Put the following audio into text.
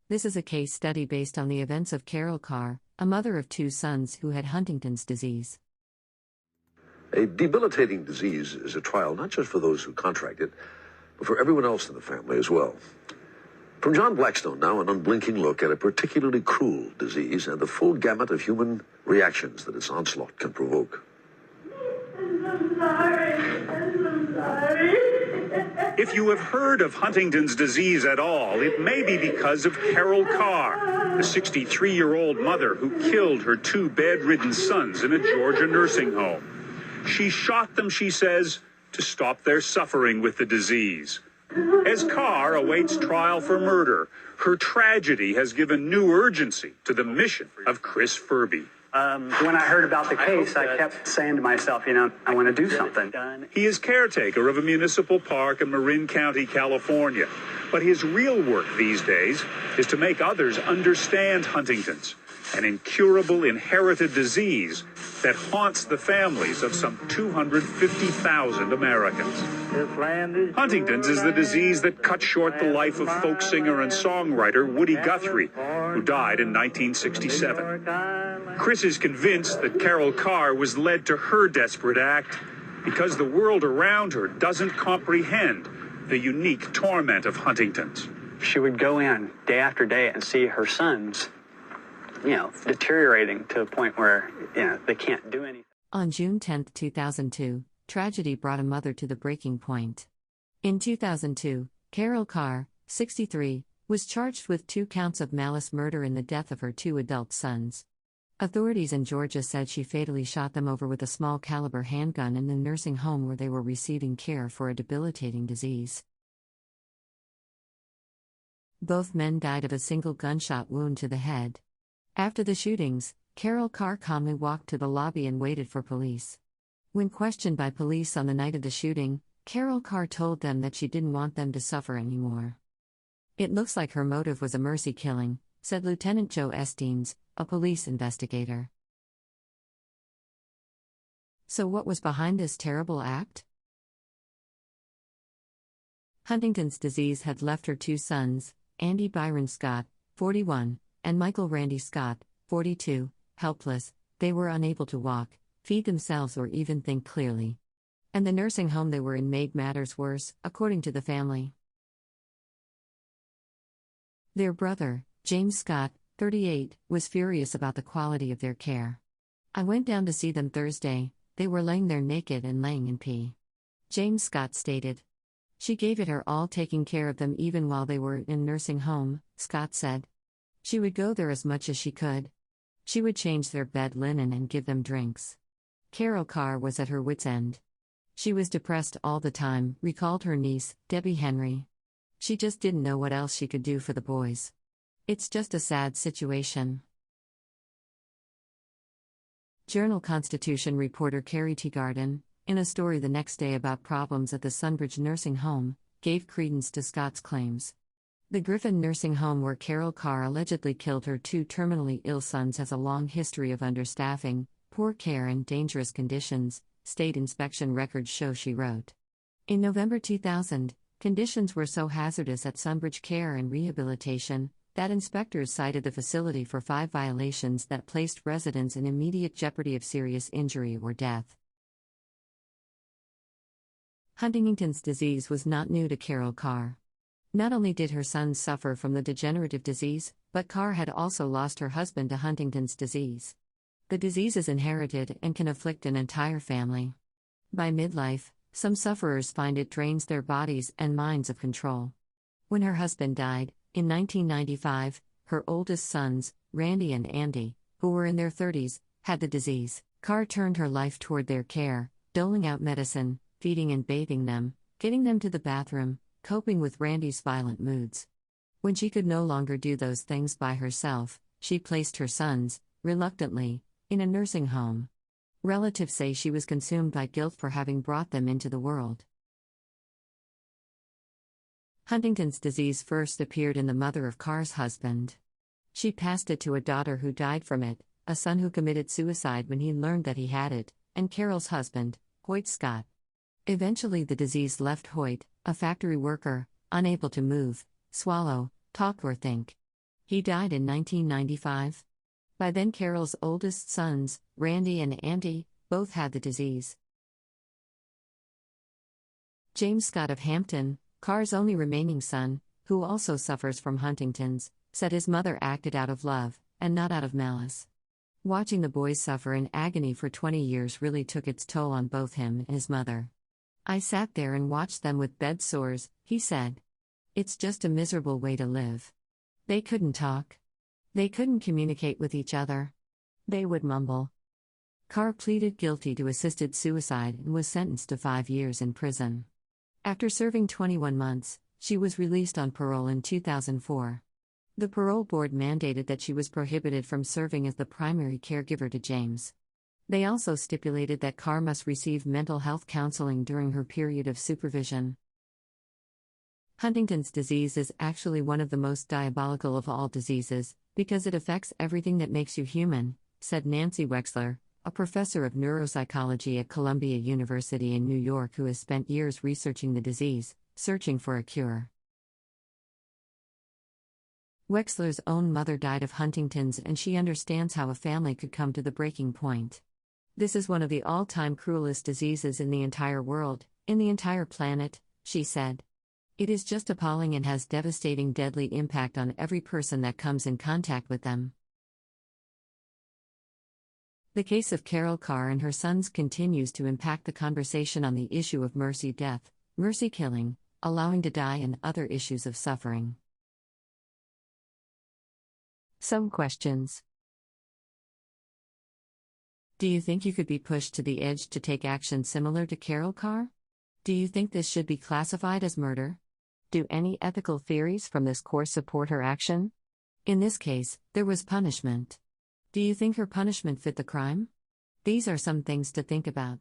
This is a case study based on the events of Carol Carr, a mother of 2 sons who had Huntington's disease. A debilitating disease is a trial not just for those who contract it, but for everyone else in the family as well. From John Blackstone now, an unblinking look at a particularly cruel disease and the full gamut of human reactions that its onslaught can provoke. I'm so sorry. If you have heard of Huntington's disease at all, it may be because of Carol Carr, the 63-year-old mother who killed her 2 bedridden sons in a Georgia nursing home. She shot them, she says, to stop their suffering with the disease. As Carr awaits trial for murder, her tragedy has given new urgency to the mission of Chris Furby. When I heard about the case, I kept saying to myself, I want to do something. He is caretaker of a municipal park in Marin County, California. But his real work these days is to make others understand Huntington's, an incurable inherited disease that haunts the families of some 250,0und Americans. Huntington's is the disease that cut short the life of folk singer and songwriter Woody Guthrie, who died in 1967. Chris is convinced that Carol Carr was led to her desperate act because the world around her doesn't comprehend the unique torment of Huntington's. She would go in day after day and see her sons, deteriorating to a point where, they can't do anything. On June 10, 2002, tragedy brought a mother to the breaking point. In 2002, Carol Carr, 63, was charged with 2 counts of malice murder in the death of her 2 adult sons. Authorities in Georgia said she fatally shot them over with a small caliber handgun in the nursing home where they were receiving care for a debilitating disease. Both men died of a single gunshot wound to the head. After the shootings, Carol Carr calmly walked to the lobby and waited for police. When questioned by police on the night of the shooting, Carol Carr told them that she didn't want them to suffer anymore. "It looks like her motive was a mercy killing," said Lieutenant Joe Esteens, a police investigator. So what was behind this terrible act? Huntington's disease had left her 2 sons, Andy Byron Scott, 41, and Michael Randy Scott, 42, helpless. They were unable to walk, feed themselves, or even think clearly. And the nursing home they were in made matters worse, according to the family. Their brother, James Scott, 38, was furious about the quality of their care. "I went down to see them Thursday. They were laying there naked and laying in pee," James Scott stated. "She gave it her all, taking care of them even while they were in nursing home," Scott said. "She would go there as much as she could. She would change their bed linen and give them drinks." Carol Carr was at her wit's end. "She was depressed all the time," recalled her niece, Debbie Henry. "She just didn't know what else she could do for the boys. It's just a sad situation." Journal-Constitution reporter Carrie Teagarden, in a story the next day about problems at the Sunbridge nursing home, gave credence to Scott's claims. The Griffin nursing home where Carol Carr allegedly killed her 2 terminally ill sons has a long history of understaffing, poor care, and dangerous conditions, state inspection records show, she wrote. In November 2000, conditions were so hazardous at Sunbridge Care and Rehabilitation that inspectors cited the facility for 5 violations that placed residents in immediate jeopardy of serious injury or death. Huntington's disease was not new to Carol Carr. Not only did her sons suffer from the degenerative disease, but Carr had also lost her husband to Huntington's disease. The disease is inherited and can afflict an entire family. By midlife, some sufferers find it drains their bodies and minds of control. When her husband died, in 1995, her oldest sons, Randy and Andy, who were in their 30s, had the disease. Carr turned her life toward their care, doling out medicine, feeding and bathing them, getting them to the bathroom, coping with Randy's violent moods. When she could no longer do those things by herself, she placed her sons, reluctantly, in a nursing home. Relatives say she was consumed by guilt for having brought them into the world. Huntington's disease first appeared in the mother of Carr's husband. She passed it to a daughter who died from it, a son who committed suicide when he learned that he had it, and Carol's husband, Hoyt Scott. Eventually the disease left Hoyt, a factory worker, unable to move, swallow, talk or think. He died in 1995. By then, Carol's oldest sons, Randy and Andy, both had the disease. James Scott of Hampton, Carr's only remaining son, who also suffers from Huntington's, said his mother acted out of love, and not out of malice. Watching the boys suffer in agony for 20 years really took its toll on both him and his mother. I sat there and watched them with bed sores, he said. It's just a miserable way to live. They couldn't talk. They couldn't communicate with each other. They would mumble. Carr pleaded guilty to assisted suicide and was sentenced to 5 years in prison. After serving 21 months, she was released on parole in 2004. The parole board mandated that she was prohibited from serving as the primary caregiver to James. They also stipulated that Carr must receive mental health counseling during her period of supervision. Huntington's disease is actually one of the most diabolical of all diseases, because it affects everything that makes you human, said Nancy Wexler, a professor of neuropsychology at Columbia University in New York who has spent years researching the disease, searching for a cure. Wexler's own mother died of Huntington's, and she understands how a family could come to the breaking point. This is one of the all-time cruelest diseases in the entire world, in the entire planet, she said. It is just appalling and has devastating, deadly impact on every person that comes in contact with them. The case of Carol Carr and her sons continues to impact the conversation on the issue of mercy death, mercy killing, allowing to die, and other issues of suffering. Some questions. Do you think you could be pushed to the edge to take action similar to Carol Carr? Do you think this should be classified as murder? Do any ethical theories from this course support her action? In this case, there was punishment. Do you think her punishment fit the crime? These are some things to think about.